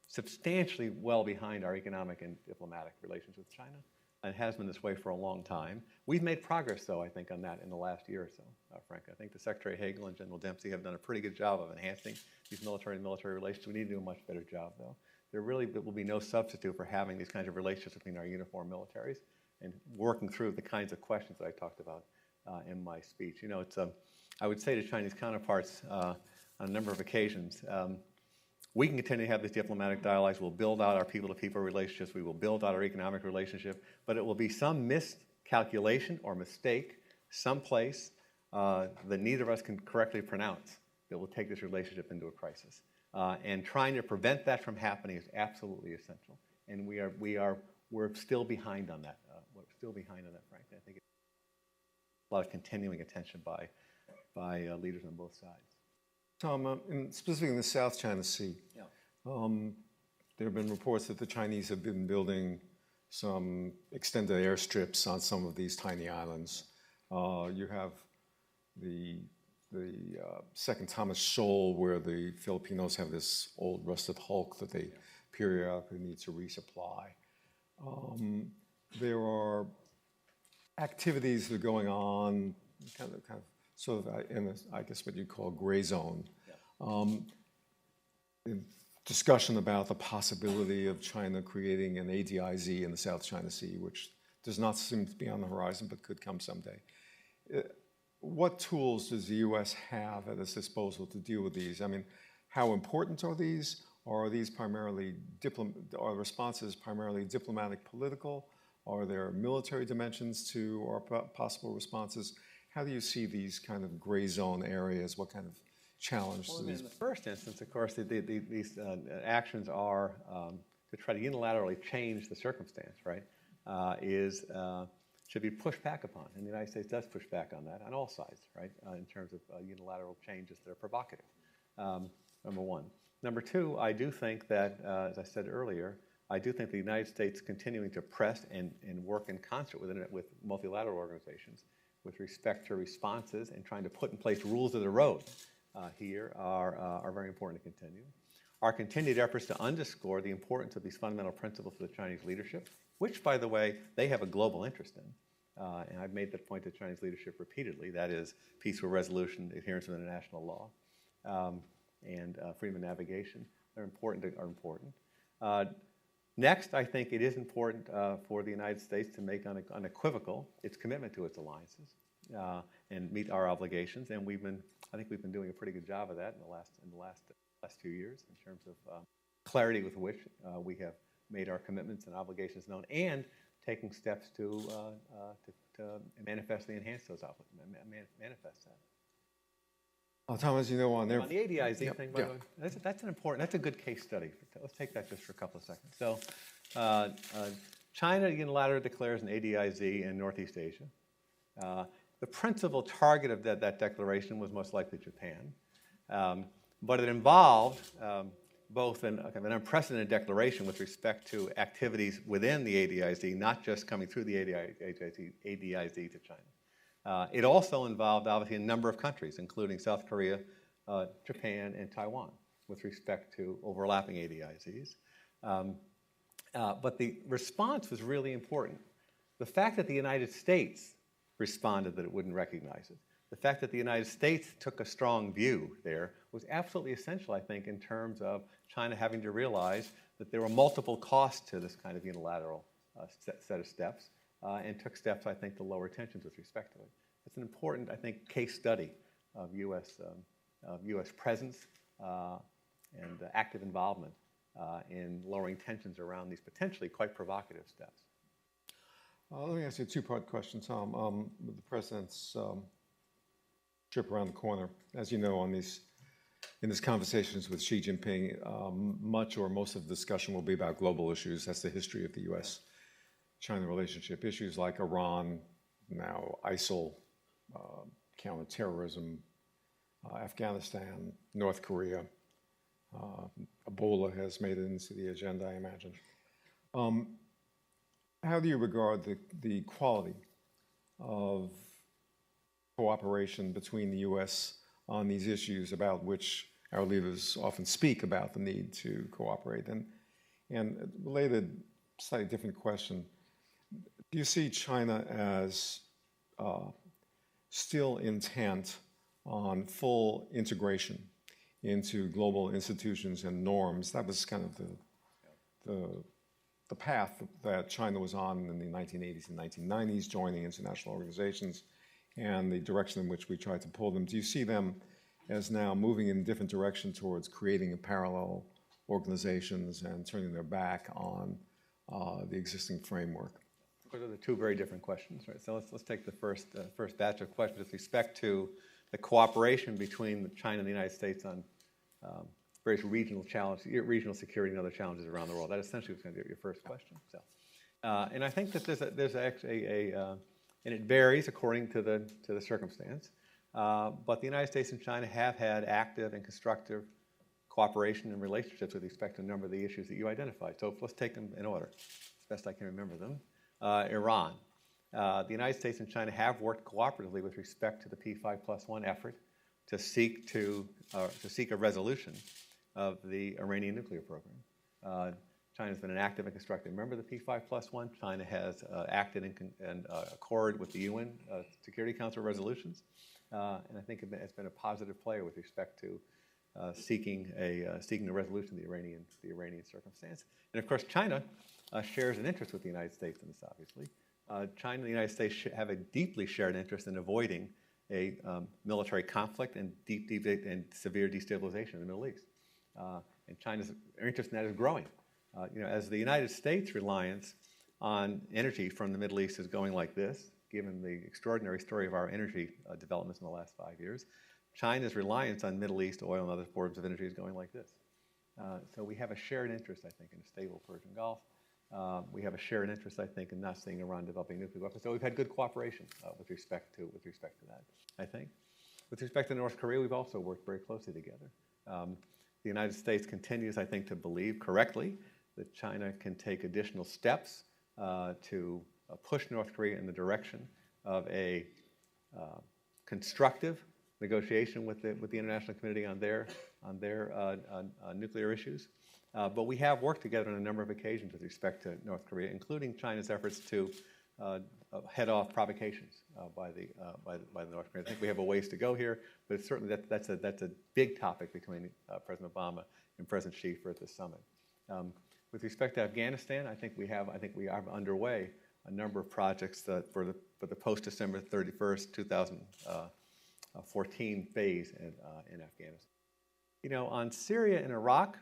substantially well behind our economic and diplomatic relations with China, and has been this way for a long time. We've made progress, though, I think, on that in the last year or so, frankly. I think the Secretary Hagel and General Dempsey have done a pretty good job of enhancing these military and military relations. We need to do a much better job, though. There really will be no substitute for having these kinds of relationships between our uniformed militaries and working through the kinds of questions that I talked about in my speech. You know, I would say to Chinese counterparts on a number of occasions, We can continue to have these diplomatic dialogues. We'll build out our people-to-people relationships. We will build out our economic relationship. But it will be some miscalculation or mistake someplace that neither of us can correctly pronounce that will take this relationship into a crisis. And trying to prevent that from happening is absolutely essential. And we're still behind on that. We're still behind on that, frankly. I think it's a lot of continuing attention by leaders on both sides. Tom, specifically in the South China Sea, there have been reports that the Chinese have been building some extended airstrips on some of these tiny islands. You have the Second Thomas Shoal, where the Filipinos have this old rusted hulk that they periodically need to resupply. There are activities that are going on, kind of sort of in I guess what you'd call gray zone. Discussion about the possibility of China creating an ADIZ in the South China Sea, which does not seem to be on the horizon but could come someday. What tools does the U.S. have at its disposal to deal with these? I mean, how important are these? Or are these primarily are responses primarily diplomatic, political? Are there military dimensions to our possible responses? How do you see these kind of gray zone areas? What kind of challenge? Well, in the first instance, of course, these actions are to try to unilaterally change the circumstance, right? Should be pushed back upon, and the United States does push back on that on all sides, right? In terms of unilateral changes that are provocative. Number one. Number two, I do think that, as I said earlier, I do think the United States continuing to press and work in concert with multilateral organizations with respect to responses and trying to put in place rules of the road here are very important to continue. Our continued efforts to underscore the importance of these fundamental principles for the Chinese leadership, which, by the way, they have a global interest in. And I've made that point to Chinese leadership repeatedly. That is peaceful resolution, adherence to international law, and freedom of navigation. They're important. Next, I think it is important for the United States to make unequivocal its commitment to its alliances and meet our obligations. And I think we've been doing a pretty good job of that in the last few years in terms of clarity with which we have made our commitments and obligations known, and taking steps to manifestly enhance those obligations, manifest that. Tom, as you know, on the ADIZ thing, by the way, that's a good case study. Let's take that just for a couple of seconds. So, China unilaterally declares an ADIZ in Northeast Asia. The principal target of that declaration was most likely Japan, but it involved both an unprecedented declaration with respect to activities within the ADIZ, not just coming through the ADIZ to China. It also involved, obviously, a number of countries, including South Korea, Japan, and Taiwan, with respect to overlapping ADIZs. But the response was really important. The fact that the United States responded that it wouldn't recognize it, the fact that the United States took a strong view there was absolutely essential, I think, in terms of China having to realize that there were multiple costs to this kind of unilateral set of steps. And took steps, I think, to lower tensions with respect to it. It's an important, I think, case study of U.S. presence and active involvement in lowering tensions around these potentially quite provocative steps. Let me ask you a two-part question, Tom. With the president's trip around the corner, as you know, in these conversations with Xi Jinping, much or most of the discussion will be about global issues. That's the history of the U.S.-China relationship. Issues like Iran, now ISIL, counterterrorism, Afghanistan, North Korea. Ebola has made it into the agenda, I imagine. How do you regard the quality of cooperation between the U.S. on these issues about which our leaders often speak about the need to cooperate? And related, slightly different question, do you see China as still intent on full integration into global institutions and norms? That was kind of the path that China was on in the 1980s and 1990s, joining international organizations, and the direction in which we tried to pull them. Do you see them as now moving in a different direction towards creating a parallel organizations and turning their back on the existing framework. Those are the two very different questions, right? So let's take the first batch of questions with respect to the cooperation between China and the United States on various regional challenges, regional security and other challenges around the world. That essentially was going to be your first question. So, and I think that there's actually and it varies according to the circumstance. But the United States and China have had active and constructive cooperation and relationships with respect to a number of the issues that you identified. So let's take them in order, as best I can remember them. Iran. The United States and China have worked cooperatively with respect to the P5+1 effort to seek a resolution of the Iranian nuclear program. China has been an active and constructive member of the P5+1. China has acted in accord with the UN Security Council resolutions, and I think it's been a positive player with respect to seeking a resolution of the Iranian circumstance. And of course, China shares an interest with the United States in this. Obviously, China and the United States have a deeply shared interest in avoiding a military conflict and deep and severe destabilization in the Middle East. And China's interest in that is growing. As the United States' reliance on energy from the Middle East is going like this, given the extraordinary story of our energy developments in the last 5 years, China's reliance on Middle East oil and other forms of energy is going like this. So we have a shared interest, I think, in a stable Persian Gulf. We have a shared interest, I think, in not seeing Iran developing nuclear weapons. So we've had good cooperation with respect to that, I think. With respect to North Korea, we've also worked very closely together. The United States continues, I think, to believe correctly that China can take additional steps to push North Korea in the direction of a constructive negotiation with the international community on their nuclear issues. But we have worked together on a number of occasions with respect to North Korea, including China's efforts to head off provocations by the North Koreans. I think we have a ways to go here, but it's certainly that's a big topic between President Obama and President Xi for this summit. With respect to Afghanistan, I think we are underway a number of projects for the post-December 31st, 2014 phase in Afghanistan. On Syria and Iraq,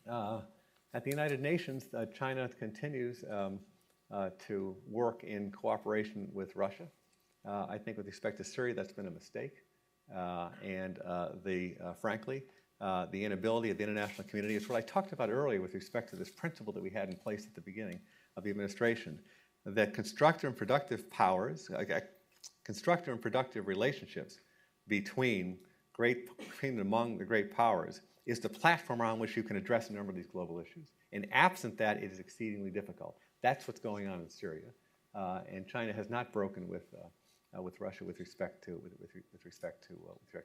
at the United Nations, China continues to work in cooperation with Russia. I think with respect to Syria, that's been a mistake. Frankly, the inability of the international community, it's what I talked about earlier with respect to this principle that we had in place at the beginning of the administration, that constructive and productive relationships between and among the great powers is the platform on which you can address a number of these global issues. And absent that, it is exceedingly difficult. That's what's going on in Syria, and China has not broken with Russia with respect to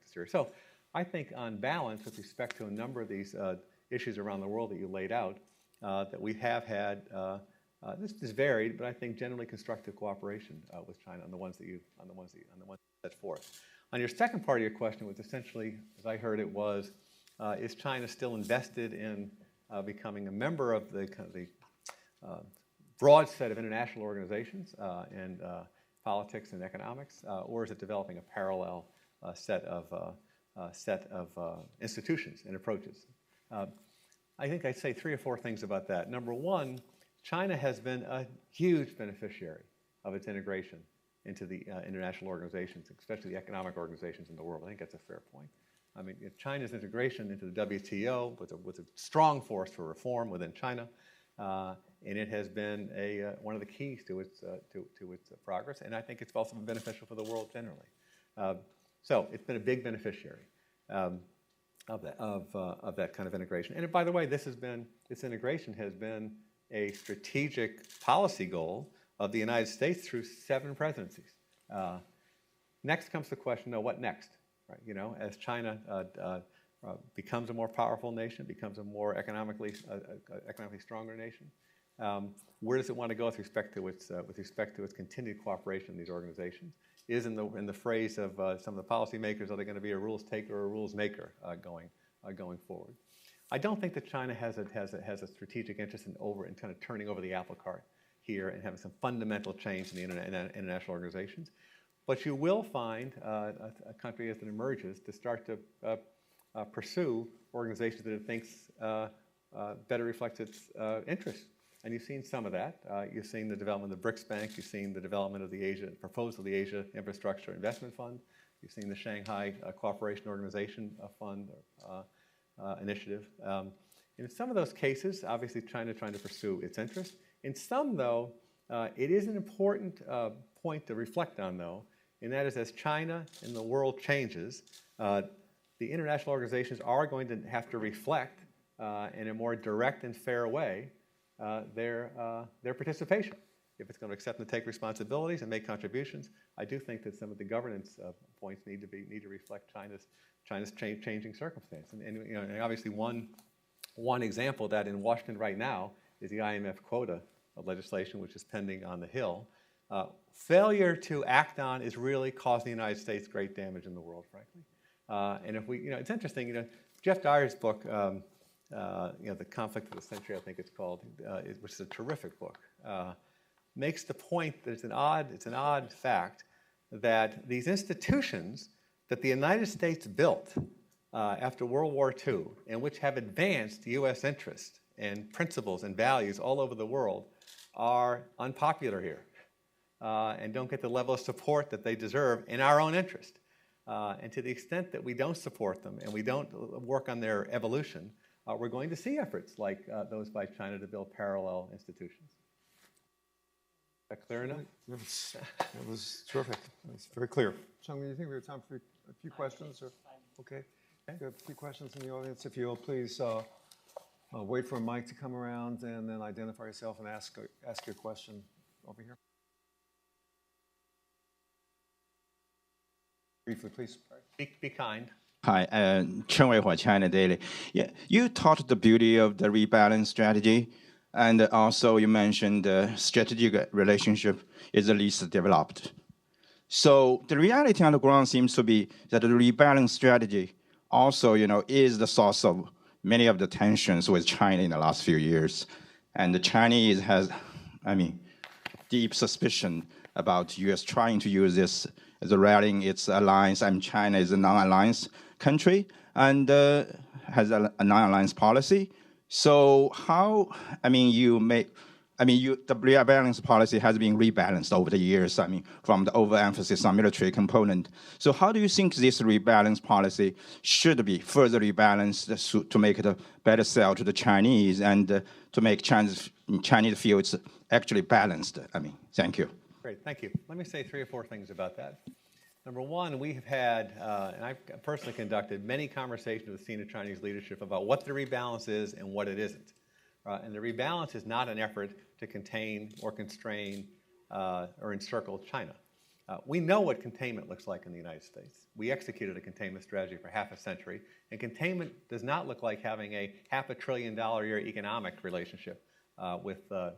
Syria. So, I think on balance, with respect to a number of these issues around the world that you laid out, that we have had this is varied, but I think generally constructive cooperation with China on the ones that you set forth. On your second part of your question, was essentially, as I heard it, was is China still invested in becoming a member of the broad set of international organizations and politics and economics, or is it developing a parallel set of institutions and approaches? I think I'd say 3 or 4 things about that. Number one, China has been a huge beneficiary of its integration into the international organizations, especially the economic organizations in the world. I think that's a fair point. I mean, China's integration into the WTO was a strong force for reform within China, and it has been one of the keys to its progress. And I think it's also been beneficial for the world generally. So it's been a big beneficiary of that kind of integration. And by the way, this integration has been a strategic policy goal of the United States through 7 presidencies. Next comes the question, what next? Right? As China becomes a more powerful nation, becomes a more economically stronger nation, where does it want to go with respect to its continued cooperation in these organizations? Is in the phrase of some of the policymakers, are they going to be a rules taker or a rules maker going forward? I don't think that China has a strategic interest in kind of turning over the apple cart here and having some fundamental change in the international organizations. But you will find a country as it emerges to start to pursue organizations that it thinks better reflects its interests. And you've seen some of that. You've seen the development of the BRICS Bank. You've seen the development of the proposal of the Asia Infrastructure Investment Fund. You've seen the Shanghai Cooperation Organization Fund initiative. In some of those cases, obviously China trying to pursue its interests. In some, though, it is an important point to reflect on, though, and that is as China and the world changes, the international organizations are going to have to reflect in a more direct and fair way their participation. If it's going to accept and take responsibilities and make contributions, I do think that some of the governance points need to reflect China's changing circumstance. And obviously one example of that in Washington right now is the IMF quota legislation, which is pending on the Hill. Failure to act on is really causing the United States great damage in the world, frankly. And if we, it's interesting, Jeff Dyer's book, The Conflict of the Century, I think it's called, which is a terrific book, makes the point that it's an odd fact that these institutions that the United States built after World War II, and which have advanced U.S. interests and principles and values all over the world, are unpopular here and don't get the level of support that they deserve in our own interest. And to the extent that we don't support them and we don't work on their evolution, we're going to see efforts like those by China to build parallel institutions. Is that clear enough? It was terrific. It was very clear. Chung, do you think we have time for a few questions? Or? Okay. We have a few questions in the audience. If you'll please wait for a mic to come around and then identify yourself and ask your question over here. Briefly, please. Be kind. Hi, Chen Wei Hua, China Daily. Yeah, you taught the beauty of the rebalance strategy, and also you mentioned the strategic relationship is the least developed. So the reality on the ground seems to be that the rebalance strategy also, is the source of many of the tensions with China in the last few years. And the Chinese has, deep suspicion about U.S. trying to use this as a rallying its alliance. China is a non-alliance country and has a non-alliance policy. So how, the rebalance policy has been rebalanced over the years, from the overemphasis on military component. So how do you think this rebalance policy should be further rebalanced to make it a better sell to the Chinese and to make Chinese feel it's actually balanced? Thank you. Great, thank you. Let me say 3 or 4 things about that. Number one, we have had, and I've personally conducted many conversations with senior Chinese leadership about what the rebalance is and what it isn't. And the rebalance is not an effort to contain or constrain or encircle China. We know what containment looks like in the United States. We executed a containment strategy for half a century, and containment does not look like having a $500 billion a year economic relationship with the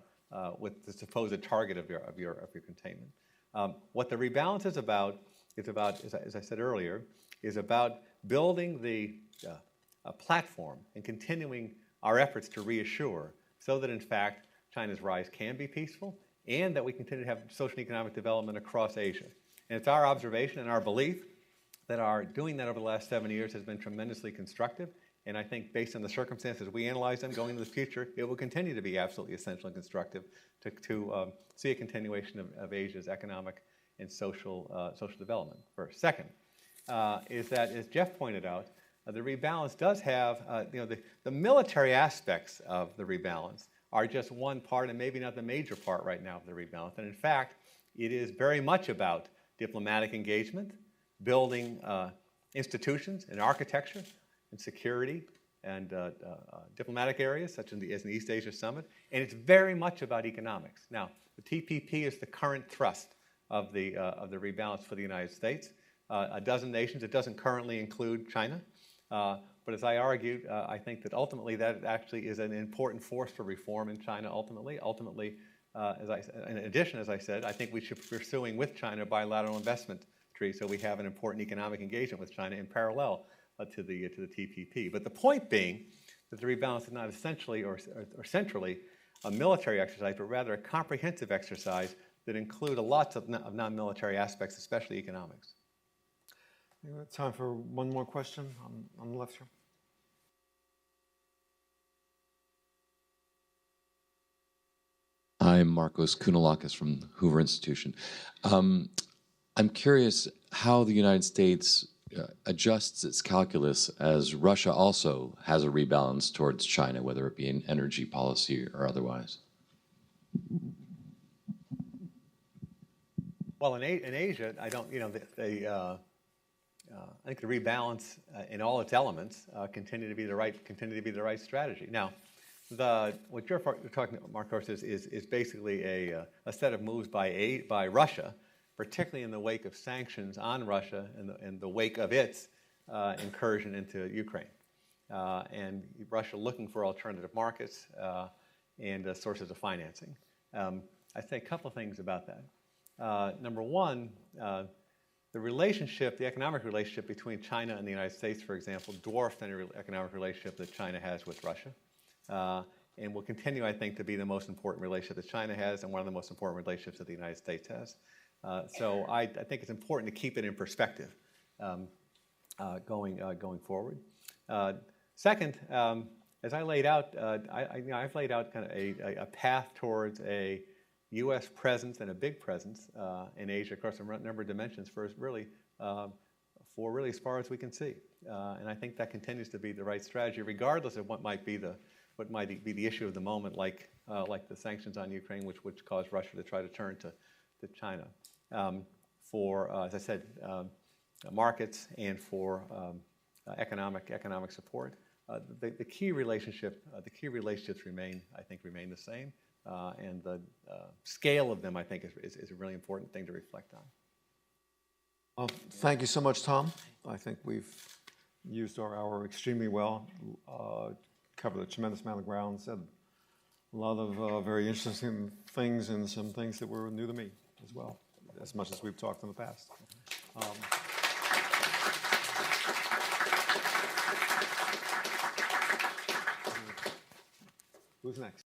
supposed target of your containment. What the rebalance is about, as I said earlier, is about building a platform and continuing our efforts to reassure so that, in fact, China's rise can be peaceful and that we continue to have social and economic development across Asia. And it's our observation and our belief that our doing that over the last 7 years has been tremendously constructive. And I think based on the circumstances we analyze them going into the future, it will continue to be absolutely essential and constructive to see a continuation of Asia's economic and social development. First. Second, is that, as Jeff pointed out, the rebalance does have, the military aspects of the rebalance are just one part and maybe not the major part right now of the rebalance. And in fact, it is very much about diplomatic engagement, building institutions and architecture and security and diplomatic areas, such as the East Asia Summit, and it's very much about economics. Now, the TPP is the current thrust of the rebalance for the United States. A dozen nations. It doesn't currently include China. But as I argued, I think that ultimately that actually is an important force for reform in China ultimately. In addition, as I said, I think we should be pursuing with China a bilateral investment treaty so we have an important economic engagement with China in parallel to the TPP. But the point being that the rebalance is not essentially or centrally a military exercise, but rather a comprehensive exercise that include lots of non-military aspects, especially economics. We have time for one more question on the left here. I'm Marcos Kounalakis from the Hoover Institution. I'm curious how the United States adjusts its calculus as Russia also has a rebalance towards China, whether it be in energy policy or otherwise. Well, in Asia, I don't, I think the rebalance in all its elements continue to be the right strategy. Now, what you're talking about, Marcos, is basically a set of moves by Russia, particularly in the wake of sanctions on Russia and in the wake of its incursion into Ukraine, and Russia looking for alternative markets and sources of financing. I'd say a couple of things about that. Number one, the economic relationship between China and the United States, for example, dwarfs any economic relationship that China has with Russia, and will continue, I think, to be the most important relationship that China has and one of the most important relationships that the United States has. So I think it's important to keep it in perspective going forward. Second, as I laid out, I've laid out kind of a path towards a U.S. presence and a big presence in Asia across a number of dimensions for really as far as we can see. And I think that continues to be the right strategy, regardless of what might be the issue of the moment, like the sanctions on Ukraine, which caused Russia to try to turn to China for, as I said, markets and for economic support. The key relationships remain the same, and the scale of them, I think, is a really important thing to reflect on. Thank you so much, Tom. I think we've used our hour extremely well, covered a tremendous amount of ground, said a lot of very interesting things and some things that were new to me as well, as much as we've talked in the past. Who's next?